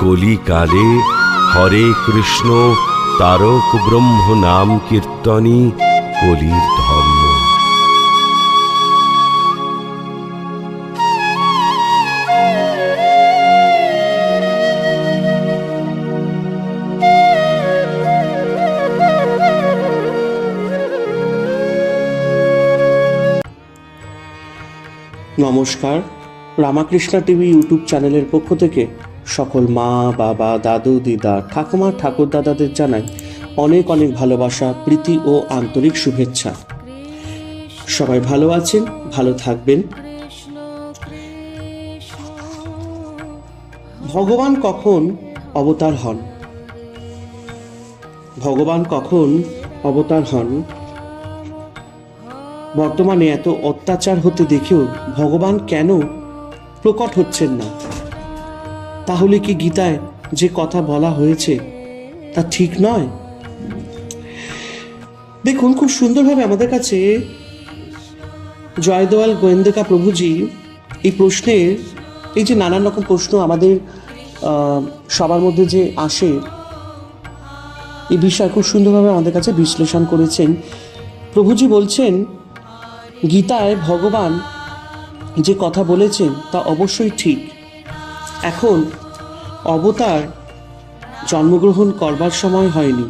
কলিকালে হরে কৃষ্ণ তারক ব্রহ্ম নাম কীর্তনই কলির ধর্ম। নমস্কার, রামাকৃষ্ণা টিভি ইউটিউব চ্যানেলের পক্ষ থেকে সকল মা, বাবা, দাদু, দিদা, ঠাকুমা, ঠাকুর দাদাদের জানাই অনেক অনেক ভালোবাসা, প্রীতি ও আন্তরিক শুভেচ্ছা। সবাই ভালো আছেন, ভালো থাকবেন। ভগবান কখন অবতার হন? ভগবান কখন অবতার হন? বর্তমানে এত অত্যাচার হতে দেখেও ভগবান কেন প্রকট হচ্ছেন না? তাহলে কি গীতায় যে কথা বলা হয়েছে তা ঠিক নয়? দেখুন, খুব সুন্দরভাবে আমাদের কাছে জয়দয়াল গোয়েন্দেকা প্রভুজি এই প্রশ্নের, এই যে নানান রকম প্রশ্ন আমাদের সবার মধ্যে যে আসে, এই বিষয় খুব সুন্দরভাবে আমাদের কাছে বিশ্লেষণ করেছেন। প্রভুজি বলছেন, গীতায় ভগবান যে কথা বলেছেন তা অবশ্যই ঠিক। এখন অবতার জন্মগ্রহণ করবার সময় হয়নি,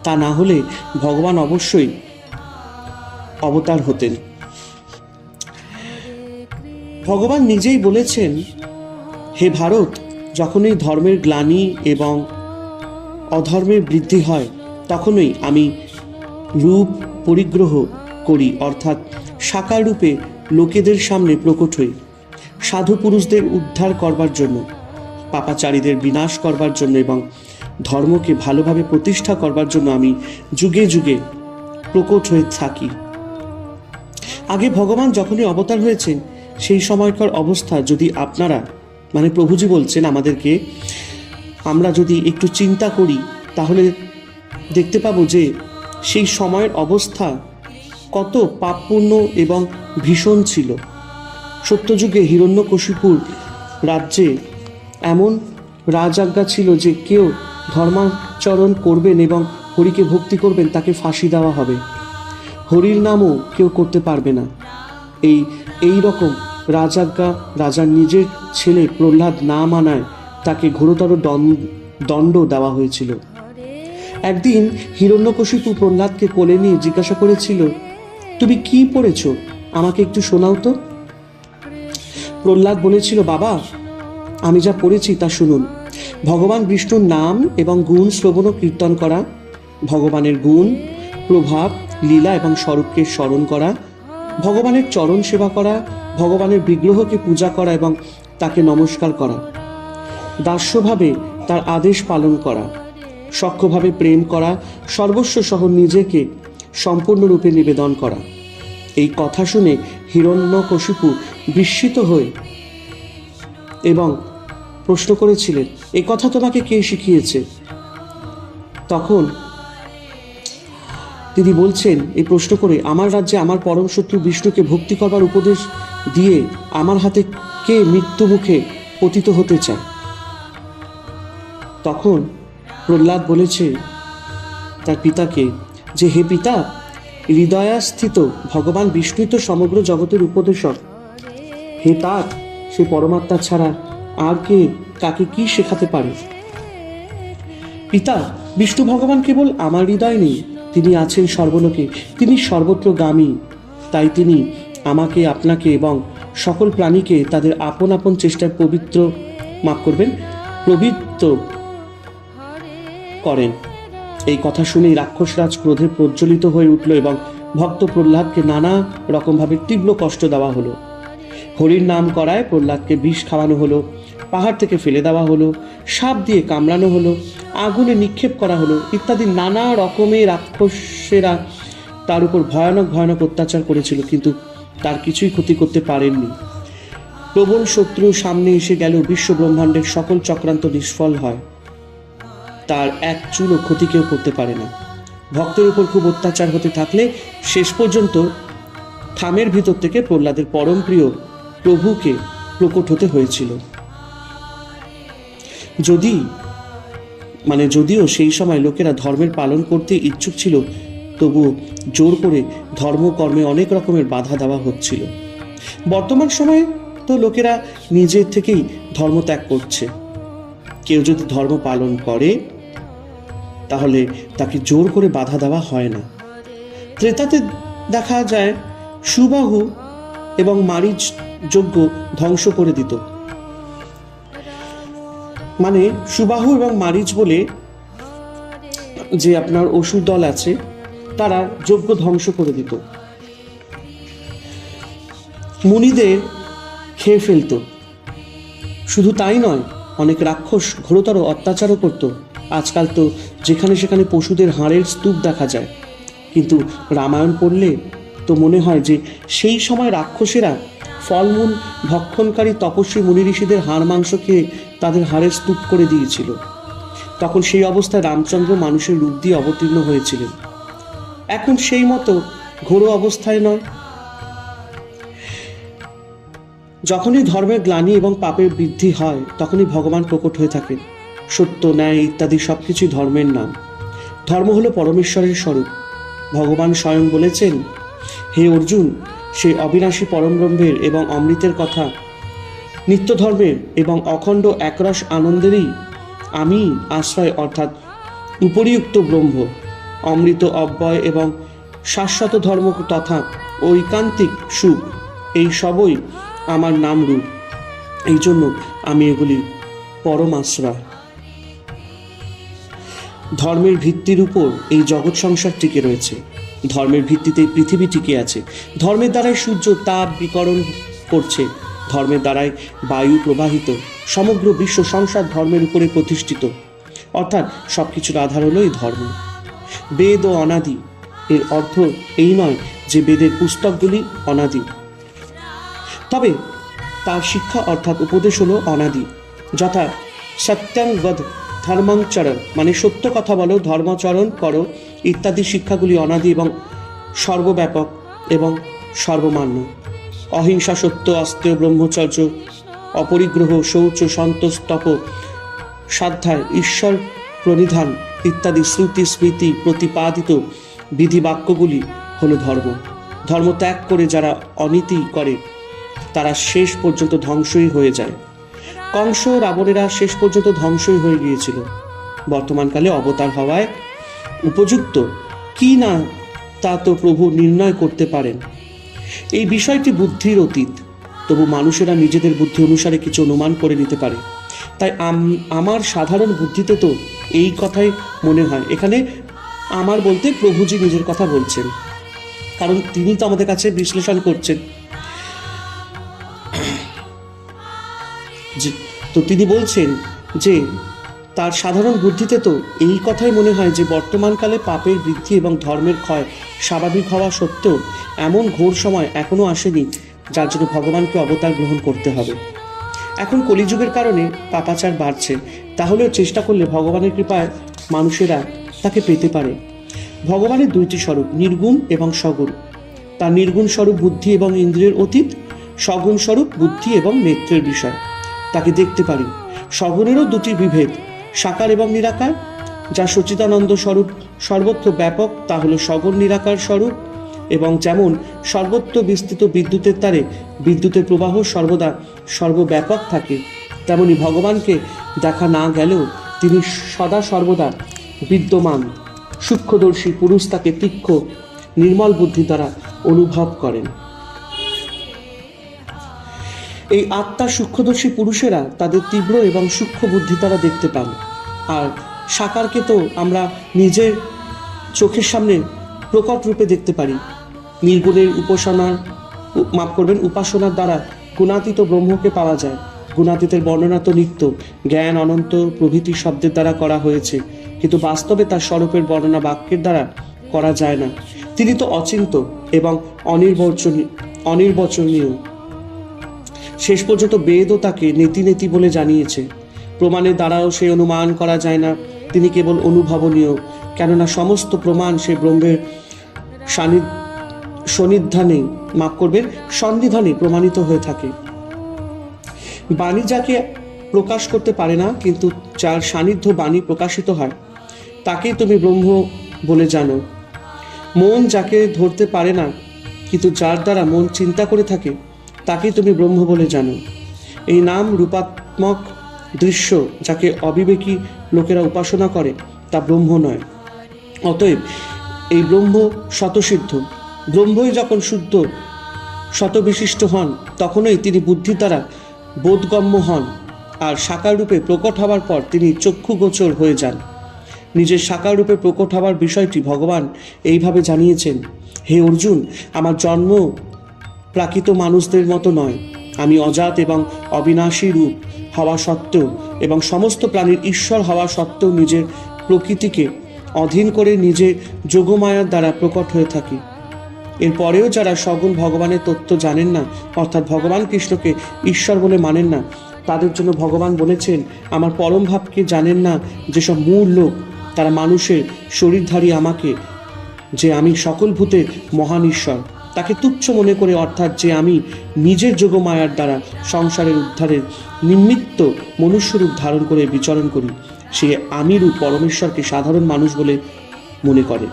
তা না হলে ভগবান অবশ্যই অবতার হতেন। ভগবান নিজেই বলেছেন, হে ভারত, যখনই ধর্মের গ্লানি এবং অধর্মের বৃদ্ধি হয় তখনই আমি রূপ পরিগ্রহ করি, অর্থাৎ সাকার রূপে লোকেদের সামনে প্রকট হই। সাধু পুরুষদের উদ্ধার করবার জন্য, পাপাচারীদের বিনাশ করবার জন্য এবং ধর্মকে ভালোভাবে প্রতিষ্ঠা করবার জন্য আমি যুগে যুগে প্রকট হয়ে থাকি। আগে ভগবান যখনই অবতার হয়েছেন সেই সময়কার অবস্থা যদি আপনারা, মানে প্রভুজি বলছেন আমাদেরকে, আমরা যদি একটু চিন্তা করি তাহলে দেখতে পাবো যে সেই সময়ের অবস্থা কত পাপপূর্ণ এবং ভীষণ ছিল। সত্যযুগে হিরণ্যকশিপুর রাজ্যে এমন রাজাজ্ঞা ছিল যে কেউ ধর্মাচরণ করবেন এবং হরিকে ভক্তি করবেন তাকে ফাঁসি দেওয়া হবে, হরির নামও কেউ করতে পারবে না। এই রকম রাজাজ্ঞা রাজার নিজের ছেলে প্রহ্লাদ না মানায় তাকে ঘোরতর দণ্ড দেওয়া হয়েছিল। একদিন হিরণ্যকশিপু প্রহ্লাদকে কোলে নিয়ে জিজ্ঞাসা করেছিল, তুমি কি পড়েছ, আমাকে একটু শোনাও তো। প্রহ্লাদ বলেছিল, বাবা, আমি যা পড়েছি তা শুনুন। ভগবান বিষ্ণুর নাম এবং গুণ শ্রবণ ও কীর্তন করা, ভগবানের গুণ, প্রভাব, লীলা এবং স্বরূপকে স্মরণ করা, ভগবানের চরণ সেবা করা, ভগবানের বিগ্রহকে পূজা করা এবং তাকে নমস্কার করা, দাস্যভাবে তার আদেশ পালন করা, সখ্যভাবে প্রেম করা, সর্বস্ব সহ নিজেকে সম্পূর্ণরূপে নিবেদন করা। এই কথা শুনে হিরণ্যকশিপু বিস্মিত হয়ে এবং প্রশ্ন করেছিলেন, এই কথা তোমাকে কে শিখিয়েছে? তখন তিনি বলছেন, এই প্রশ্ন করে, আমার রাজ্যে আমার পরম শত্রু বিষ্ণুকে ভক্তি করবার উপদেশ দিয়ে আমার হাতে কে মৃত্যু মুখে পতিত হতে চায়? তখন প্রহ্লাদ বলেছে তার পিতাকে যে, হে পিতা, হৃদয়াস্থিত ভগবান বিষ্ণুই তো সমগ্র জগতের উপদেশক। হে তার, সে পরমাত্মা ছাড়া আর কে কাকে কি শেখাতে পারে? পিতা, বিষ্ণু ভগবান কেবল আমার হৃদয় নেই, তিনি আছেন সর্বলোকে, তিনি সর্বত্রগামী। তাই তিনি আমাকে, আপনাকে এবং সকল প্রাণীকে তাদের আপন আপন চেষ্টায় পবিত্র করেন। এই কথা শুনেই রাক্ষসরাজ ক্রোধে প্রজ্বলিত হয়ে উঠল এবং ভক্ত প্রহ্লাদকে নানা রকমভাবে তীব্র কষ্ট দেওয়া হলো। হরির নাম করায় প্রহ্লাদকে বিষ খাওয়ানো হলো, পাহাড় থেকে ফেলে দেওয়া হলো, সাপ দিয়ে কামড়ানো হলো, আগুনে নিক্ষেপ করা হলো ইত্যাদি নানা রকমের রাক্ষসেরা তার উপর ভয়ানক ভয়ানক অত্যাচার করেছিল, কিন্তু তার কিছুই ক্ষতি করতে পারেননি। প্রবল শত্রু সামনে এসে গেল, বিশ্ব ব্রহ্মাণ্ডের সকল চক্রান্ত নিষ্ফল হয়, তার এক চুলও ক্ষতি কেউ করতে পারে না। ভক্তের উপর খুব অত্যাচার হতে থাকলে শেষ পর্যন্ত থামের ভিতর থেকে প্রহ্লাদের পরম প্রিয় প্রভুকে প্রকট হতে হয়েছিল। যদিও সেই সময় লোকেরা ধর্মের পালন করতে ইচ্ছুক ছিল, তবু জোর করে ধর্মকর্মে অনেক রকমের বাধা দেওয়া হচ্ছিল। বর্তমান সময়ে তো লোকেরা নিজের থেকেই ধর্ম ত্যাগ করছে। কেউ যদি ধর্ম পালন করে তাহলে তাকে জোর করে বাধা দেওয়া হয় না। ত্রেতাতে দেখা যায় সুবাহু এবং মারিচ যজ্ঞ ধ্বংস করে দিত। মানে সুবাহু এবং মারিচ বলে যে আপনার অসুর দল আছে, তারা যজ্ঞ ধ্বংস করে দিত, মুনিদের খেয়ে ফেলত। শুধু তাই নয়, অনেক রাক্ষস ঘোরতর অত্যাচারও করত। আজকাল তো যেখানে সেখানে পশুদের হাড়ের স্তূপ দেখা যায়, কিন্তু রামায়ণ পড়লে তো মনে হয় যে সেই সময় রাক্ষসেরা ফলমূল ভক্ষণকারী তপস্বী মুনি ঋষিদের হাড় মাংস খেয়ে তাদের হাড়ের স্তূপ করে দিয়েছিল। তখন সেই অবস্থায় রামচন্দ্র মানুষের রূপ দিয়ে অবতীর্ণ হয়েছিলেন। এখন সেই মতো ঘোর অবস্থায় নয়। যখনই ধর্মের গ্লানি এবং পাপের বৃদ্ধি হয়, তখনই ভগবান প্রকট হয়ে থাকেন। সত্য, ন্যায় ইত্যাদি সবকিছুই ধর্মের নাম। ধর্ম হলো পরমেশ্বরের স্বরূপ। ভগবান স্বয়ং বলেছেন, হে অর্জুন, সেই অবিনাশী পরমব্রহ্মের এবং অমৃতের কথা, নিত্য ধর্মের এবং অখণ্ড একরস আনন্দেরই আমি আশ্রয়, অর্থাৎ উপরিউক্ত ব্রহ্ম, অমৃত অব্যয় এবং শাশ্বত ধর্ম তথা ঐকান্তিক সুখ, এই সবই আমার নাম রূপ। এই জন্য আমি এগুলি পরম আশ্রয়। ধর্মের ভিত্তির উপর এই জগৎ সংসার টিকে রয়েছে। ধর্মের ভিত্তিতে পৃথিবী টিকে আছে। ধর্মের দ্বারাই সূর্য তাপ বিকরণ করছে। ধর্মের দ্বারাই বায়ু প্রবাহিত। সমগ্র বিশ্ব সংসার ধর্মের উপরে প্রতিষ্ঠিত। অর্থাৎ সবকিছুর আধার হলো এই ধর্ম। বেদ ও অনাদি, এর অর্থ এই নয় যে বেদের পুস্তকগুলি অনাদি, তবে তার শিক্ষা অর্থাৎ উপদেশ হলো অনাদি। যথা সত্যং বদ ধর্মাঞ্চরণ, মানে সত্য কথা বলো, ধর্মাচরণ করো ইত্যাদি শিক্ষাগুলি অনাদি এবং সর্বব্যাপক এবং সর্বমান্য। অহিংসা, সত্য, অস্তেয়, ব্রহ্মচর্য, অপরিগ্রহ, শৌচ, সন্তোষ, তপ, সাধ্যায়, ঈশ্বর প্রণিধান ইত্যাদি শ্রুতি স্মৃতি প্রতিপাদিত বিধি বাক্যগুলি হলো ধর্ম। ধর্ম ত্যাগ করে যারা অনীতি করে তারা শেষ পর্যন্ত ধ্বংসই হয়ে যায়। কংস, রাবণেরা শেষ পর্যন্ত ধ্বংসই হয়ে গিয়েছিল। বর্তমানকালে অবতার হওয়ায় উপযুক্ত কি না তা তো প্রভু নির্ণয় করতে পারেন। এই বিষয়টি বুদ্ধির অতীত, তবু মানুষেরা নিজেদের বুদ্ধি অনুসারে কিছু অনুমান করে নিতে পারে। তাই আমার সাধারণ বুদ্ধিতে তো এই কথাই মনে হয়। এখানে আমার বলতে প্রভুজি নিজের কথা বলছেন, কারণ তিনি তো আমাদের কাছে বিশ্লেষণ করছেন। তো তিনি বলছেন যে তার সাধারণ বুদ্ধিতে তো এই কথাই মনে হয় যে বর্তমানকালে পাপের বৃদ্ধি এবং ধর্মের ক্ষয় স্বাভাবিক হওয়া সত্ত্বেও এমন ঘোর সময় এখনো আসেনি যার জন্য ভগবানকে অবতার গ্রহণ করতে হবে। এখন কলিযুগের কারণে পাপাচার বাড়ছে, তাহলেও চেষ্টা করলে ভগবানের কৃপায় মানুষেরা তাকে পেতে পারে। ভগবানের দুইটি স্বরূপ, নির্গুণ এবং সগুণ। তার নির্গুণ স্বরূপ বুদ্ধি এবং ইন্দ্রিয়ের অতীত, সগুণ স্বরূপ বুদ্ধি এবং নেত্রের বিষয়। তাকে দেখতে পারি। সগুণেরও দুটি বিভেদ, সাকার এবং নিরাকার। যা সচিদানন্দ স্বরূপ সর্বত্র ব্যাপক, তা হলো সগুণ নিরাকার স্বরূপ। এবং যেমন সর্বত্র বিস্তৃত বিদ্যুতের তারে বিদ্যুতের প্রবাহ সর্বদা সর্বব্যাপক থাকে, তেমনি ভগবানকে দেখা না গেলেও তিনি সদা সর্বদা বিদ্যমান। সূক্ষ্মদর্শী পুরুষ তাকে তীক্ষ্ণ নির্মল বুদ্ধি দ্বারা অনুভব করেন। এই আত্মার সূক্ষ্মদর্শী পুরুষেরা তাদের তীব্র এবং সূক্ষ্ম বুদ্ধি দ্বারা দেখতে পান। আর সাকারকে তো আমরা নিজের চোখের সামনে প্রকট রূপে দেখতে পারি। নির্গুণের উপাসনার দ্বারা গুণাতীত ব্রহ্মকে পাওয়া যায়। গুণাতীতের বর্ণনা তো নিত্য, জ্ঞান, অনন্ত প্রভৃতি শব্দের দ্বারা করা হয়েছে, কিন্তু বাস্তবে তার স্বরূপের বর্ণনা বাক্যের দ্বারা করা যায় না। তিনি তো অচিন্ত এবং অনির্বচনীয়। শেষ পর্যন্ত বেদও তাকে নেতি নেতি বলে জানিয়েছে। প্রমাণের দ্বারাও সে অনুমান করা যায় না, তিনি কেবল অনুভবনীয়, কেননা সমস্ত প্রমাণ সে ব্রহ্মের সন্নিধানে প্রমাণিত হয়ে থাকে। বাণী যাকে প্রকাশ করতে পারে না, কিন্তু যার সান্নিধ্য বাণী প্রকাশিত হয় তাকেই তুমি ব্রহ্ম বলে জানো। মন যাকে ধরতে পারে না, কিন্তু যার দ্বারা মন চিন্তা করে থাকে তাকেই তুমি ব্রহ্ম বলে জানো। এই নাম রূপাত্মক দৃশ্য যাকে অবিবেকী লোকেরা উপাসনা করে তা ব্রহ্ম নয়। অতএব এই ব্রহ্ম শতসিদ্ধ। ব্রহ্মই যখন শুদ্ধ শতবিশিষ্ট হন, তখনই তিনি বুদ্ধির দ্বারা বোধগম্য হন, আর সাকার রূপে প্রকট হবার পর তিনি চক্ষুগোচর হয়ে যান। নিজের সাকার রূপে প্রকট হবার বিষয়টি ভগবান এইভাবে জানিয়েছেন: হে অর্জুন, আমার জন্ম প্রাকৃত মানুষদের মতো নয়। আমি অজাত এবং অবিনাশী রূপ হওয়া সত্ত্বেও এবং সমস্ত প্রাণীর ঈশ্বর হওয়া সত্ত্বেও নিজের প্রকৃতিকে অধীন করে নিজের যোগমায়ার দ্বারা প্রকট হয়ে থাকি। এরপরেও যারা সগুণ ভগবানের তত্ত্ব জানেন না, অর্থাৎ ভগবান কৃষ্ণকে ঈশ্বর বলে মানেন না, তাদের জন্য ভগবান বলেছেন, আমার পরম ভাবকে জানেন না যেসব মূল লোক, তারা মানুষের শরীরধারী আমাকে, যে আমি সকল ভূতের মহান ঈশ্বর, তাকে তুচ্ছ মনে করে, অর্থাৎ যে আমি নিজের যোগমায়ার দ্বারা সংসারের উদ্ধারের নিমিত্ত মনুষ্যরূপ ধারণ করে বিচরণ করি, সে আমি রূপ পরমেশ্বরকে সাধারণ মানুষ বলে মনে করে।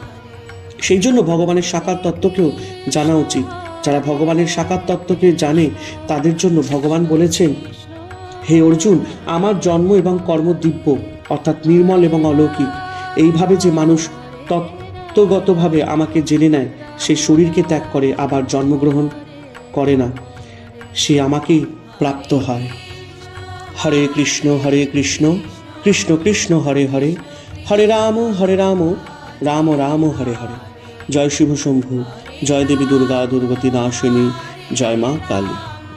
সেই জন্য ভগবানের সাকার তত্ত্বকেও জানা উচিত। যারা ভগবানের সাকার তত্ত্বকে জানে তাদের জন্য ভগবান বলেছেন, হে অর্জুন, আমার জন্ম এবং কর্ম দিব্য, অর্থাৎ নির্মল এবং অলৌকিক। এইভাবে যে মানুষ তত্ত্বগতভাবে আমাকে জেনে নেয়, সে শরীরকে ত্যাগ করে আবার জন্মগ্রহণ করে না, সে আমাকেই প্রাপ্ত হয়। হরে কৃষ্ণ কৃষ্ণ কৃষ্ণ হরে হরে, হরে রাম রাম রাম হরে হরে। জয় শিব শম্ভু, জয় দেবী দুর্গা দুর্গতি নাশিনী, জয় মা কালী।